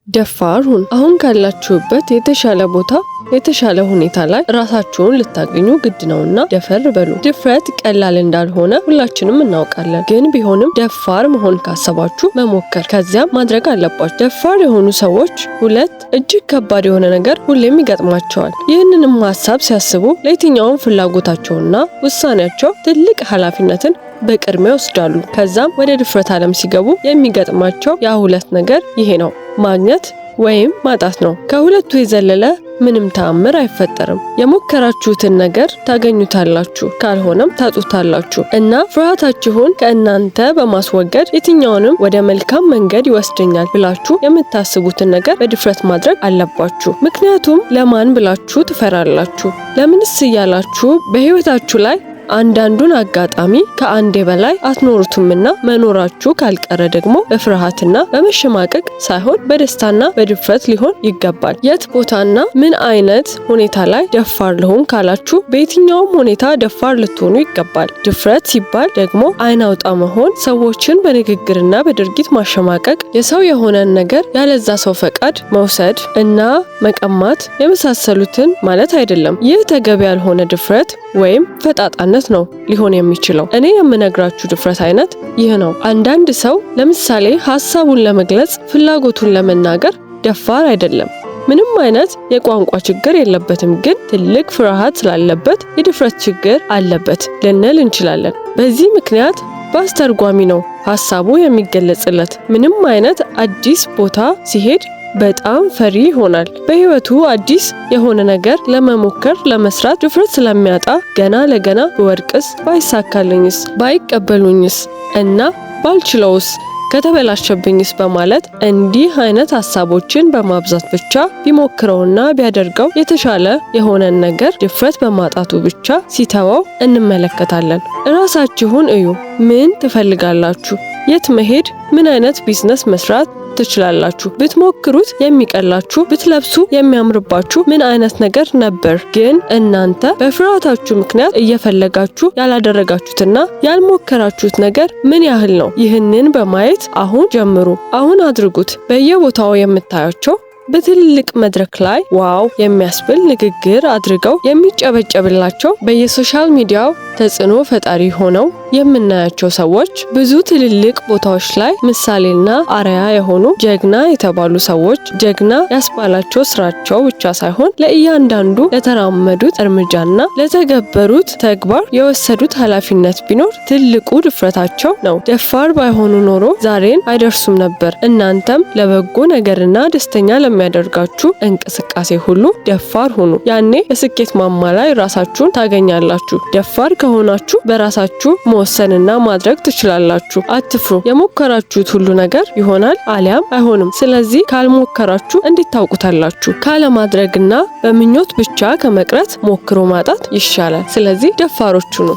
ደፋር ሁኑ። አሁን ካላችሁበት የተሻለ ቦታ የተሻለ ሁኔታ ላይ ራሳችሁን ልታገኙ ግድ ነውና ደፈር በሉ። ድፍረት ቀላል እንዳልሆነ ሁላችንም እናውቃለን። ግን ቢሆንም ደፋር መሆን ካሰባችሁ መሞከር ከዚያም ማድረግ አለባችሁ። ደፋር የሆኑ ሰዎች ሁለት እጅግ ከባድ የሆነ ነገር ሁሌም ይገጥማቸዋል። ይህንንም ሀሳብ ሲያስቡ ለየትኛውም ፍላጎታቸውና ውሳኔያቸው ትልቅ ኃላፊነትን በቅድሚያ ይወስዳሉ። ከዛም ወደ ድፍረት ዓለም ሲገቡ የሚገጥማቸው ያ ሁለት ነገር ይሄ ነው፣ ማግኘት ወይም ማጣት ነው። ከሁለቱ የዘለለ ምንም ተአምር አይፈጠርም። የሞከራችሁትን ነገር ታገኙታላችሁ፣ ካልሆነም ታጡታላችሁ። እና ፍርሃታችሁን ከእናንተ በማስወገድ የትኛውንም ወደ መልካም መንገድ ይወስደኛል ብላችሁ የምታስቡትን ነገር በድፍረት ማድረግ አለባችሁ። ምክንያቱም ለማን ብላችሁ ትፈራላችሁ? ለምንስ እያላችሁ በህይወታችሁ ላይ አንዳንዱን አጋጣሚ ከአንዴ በላይ አትኖሩትምና መኖራችሁ ካልቀረ ደግሞ በፍርሃትና በመሸማቀቅ ሳይሆን በደስታና በድፍረት ሊሆን ይገባል። የት ቦታና ምን አይነት ሁኔታ ላይ ደፋር ልሆን ካላችሁ በየትኛውም ሁኔታ ደፋር ልትሆኑ ይገባል። ድፍረት ሲባል ደግሞ አይን አውጣ መሆን፣ ሰዎችን በንግግርና በድርጊት ማሸማቀቅ፣ የሰው የሆነን ነገር ያለዛ ሰው ፈቃድ መውሰድ እና መቀማት የመሳሰሉትን ማለት አይደለም። ይህ ተገቢ ያልሆነ ድፍረት ወይም ፈጣጣነት ነው ሊሆን የሚችለው። እኔ የምነግራችሁ ድፍረት አይነት ይህ ነው። አንዳንድ ሰው ለምሳሌ ሐሳቡን ለመግለጽ ፍላጎቱን ለመናገር ደፋር አይደለም። ምንም አይነት የቋንቋ ችግር የለበትም፣ ግን ትልቅ ፍርሃት ስላለበት የድፍረት ችግር አለበት ልንል እንችላለን። በዚህ ምክንያት በአስተርጓሚ ነው ሐሳቡ የሚገለጽለት። ምንም አይነት አዲስ ቦታ ሲሄድ በጣም ፈሪ ይሆናል። በህይወቱ አዲስ የሆነ ነገር ለመሞከር ለመስራት ድፍረት ስለሚያጣ ገና ለገና ብወድቅስ፣ ባይሳካልኝስ፣ ባይቀበሉኝስ እና ባልችለውስ፣ ከተበላሸብኝስ በማለት እንዲህ አይነት ሐሳቦችን በማብዛት ብቻ ቢሞክረውና ቢያደርገው የተሻለ የሆነን ነገር ድፍረት በማጣቱ ብቻ ሲተወው እንመለከታለን። እራሳችሁን እዩ። ምን ትፈልጋላችሁ? የት መሄድ? ምን አይነት ቢዝነስ መስራት ትችላላችሁ? ብትሞክሩት የሚቀላችሁ፣ ብትለብሱ የሚያምርባችሁ ምን አይነት ነገር ነበር? ግን እናንተ በፍርሃታችሁ ምክንያት እየፈለጋችሁ ያላደረጋችሁትና ያልሞከራችሁት ነገር ምን ያህል ነው? ይህንን በማየት አሁን ጀምሩ። አሁን አድርጉት። በየቦታው የምታያቸው በትልቅ መድረክ ላይ ዋው የሚያስብል ንግግር አድርገው የሚጨበጨብላቸው በየሶሻል ሚዲያው ተጽዕኖ ፈጣሪ ሆነው የምናያቸው ሰዎች ብዙ ትልልቅ ቦታዎች ላይ ምሳሌና አርአያ የሆኑ ጀግና የተባሉ ሰዎች ጀግና ያስባላቸው ስራቸው ብቻ ሳይሆን ለእያንዳንዱ ለተራመዱት እርምጃና ለተገበሩት ተግባር የወሰዱት ኃላፊነት ቢኖር ትልቁ ድፍረታቸው ነው። ደፋር ባይሆኑ ኖሮ ዛሬን አይደርሱም ነበር። እናንተም ለበጎ ነገርና ደስተኛ ለሚያደርጋችሁ እንቅስቃሴ ሁሉ ደፋር ሁኑ። ያኔ የስኬት ማማ ላይ ራሳችሁን ታገኛላችሁ። ደፋር ከሆናችሁ በራሳችሁ መወሰንና ማድረግ ትችላላችሁ። አትፍሩ። የሞከራችሁት ሁሉ ነገር ይሆናል አሊያም አይሆንም። ስለዚህ ካልሞከራችሁ እንዴት ታውቁታላችሁ? ካለማድረግና በምኞት ብቻ ከመቅረት ሞክሮ ማጣት ይሻላል። ስለዚህ ደፋሮች ሁኑ።